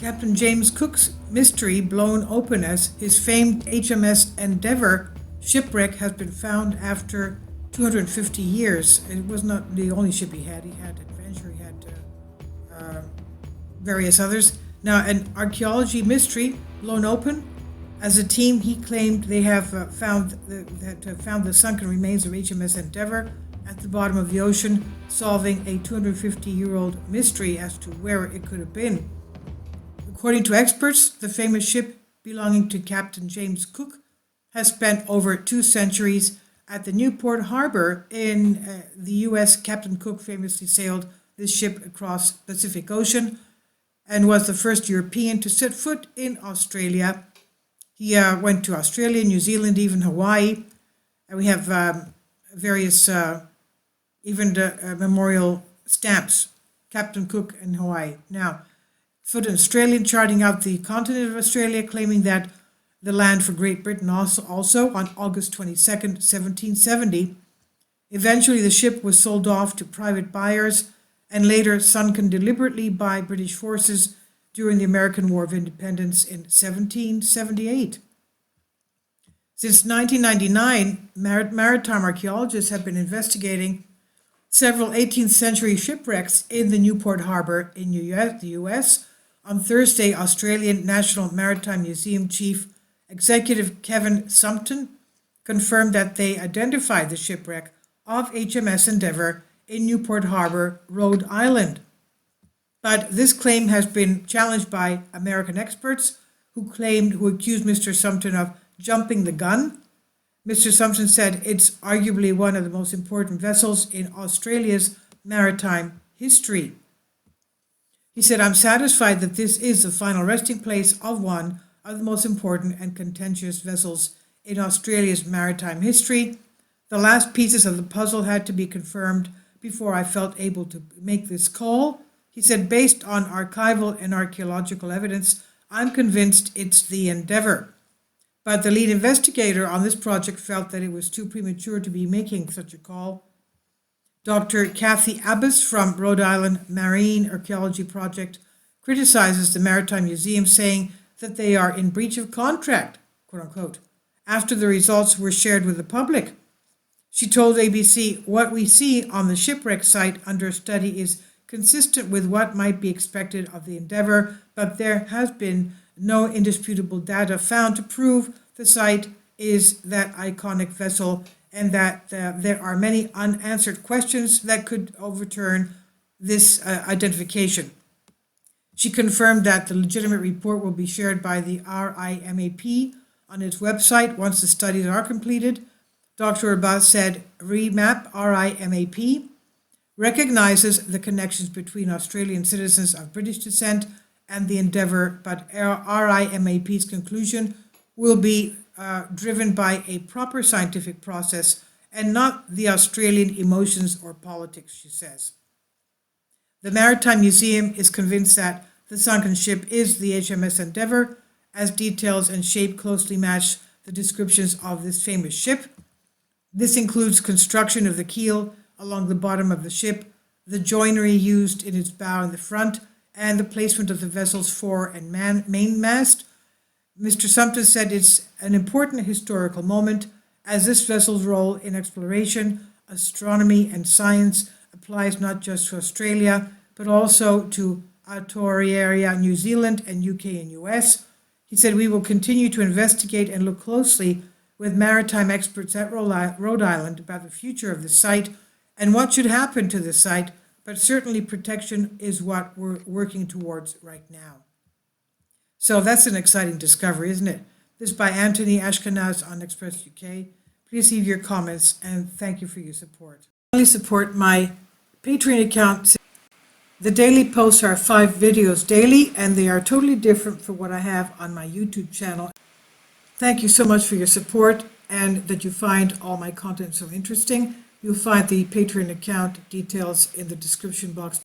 Captain James Cook's mystery blown open as his famed HMS Endeavour shipwreck has been found after 250 years. It was not the only ship he had. He had Adventure, he had various others. Now, an archaeology mystery blown open. As a team, he claimed they have found the sunken remains of HMS Endeavour at the bottom of the ocean, solving a 250-year-old mystery as to where it could have been. According to experts, the famous ship belonging to Captain James Cook has spent over 2 centuries at the Newport Harbor in the U.S. Captain Cook famously sailed this ship across the Pacific Ocean and was the first European to set foot in Australia. He went to Australia, New Zealand, even Hawaii. And we have various memorial stamps, Captain Cook in Hawaii. Now, foot an Australian charting out the continent of Australia, claiming that the land for Great Britain also on August 22nd, 1770. Eventually, the ship was sold off to private buyers and later sunken deliberately by British forces during the American War of Independence in 1778. Since 1999, maritime archaeologists have been investigating several 18th century shipwrecks in the Newport Harbor in the US. On Thursday, Australian National Maritime Museum Chief Executive Kevin Sumpton confirmed that they identified the shipwreck of HMS Endeavour in Newport Harbor, Rhode Island. But this claim has been challenged by American experts who accused Mr. Sumpton of jumping the gun. Mr. Sumpton said it's arguably one of the most important vessels in Australia's maritime history. He said, "I'm satisfied that this is the final resting place of one of the most important and contentious vessels in Australia's maritime history. The last pieces of the puzzle had to be confirmed before I felt able to make this call." He said, "Based on archival and archaeological evidence, I'm convinced it's the Endeavour." But the lead investigator on this project felt that it was too premature to be making such a call. Dr. Kathy Abbas from Rhode Island Marine Archaeology Project criticizes the Maritime Museum, saying that they are in breach of contract, quote unquote, after the results were shared with the public. She told ABC, "What we see on the shipwreck site under study is consistent with what might be expected of the Endeavour, but there has been no indisputable data found to prove the site is that iconic vessel and that there are many unanswered questions that could overturn this identification." She confirmed that the legitimate report will be shared by the RIMAP on its website once the studies are completed. Dr. Abbas said, "RIMAP, RIMAP, recognizes the connections between Australian citizens of British descent and the Endeavour, but RIMAP's conclusion will be driven by a proper scientific process and not the Australian emotions or politics," she says. The Maritime Museum is convinced that the sunken ship is the HMS Endeavour, as details and shape closely match the descriptions of this famous ship. This includes construction of the keel along the bottom of the ship, the joinery used in its bow and the front, and the placement of the vessel's fore and mainmast. Mr. Sumpton said it's an important historical moment, as this vessel's role in exploration, astronomy, and science applies not just to Australia, but also to Aotearoa, New Zealand, and UK and US. He said, "We will continue to investigate and look closely with maritime experts at Rhode Island about the future of the site and what should happen to the site, but certainly protection is what we're working towards right now." So that's an exciting discovery, isn't it? This is by Anthony Ashkenaz on Express UK. Please leave your comments and thank you for your support. Please support my Patreon account. The daily posts are 5 videos daily, and they are totally different from what I have on my YouTube channel. Thank you so much for your support and that you find all my content so interesting. You'll find the Patreon account details in the description box.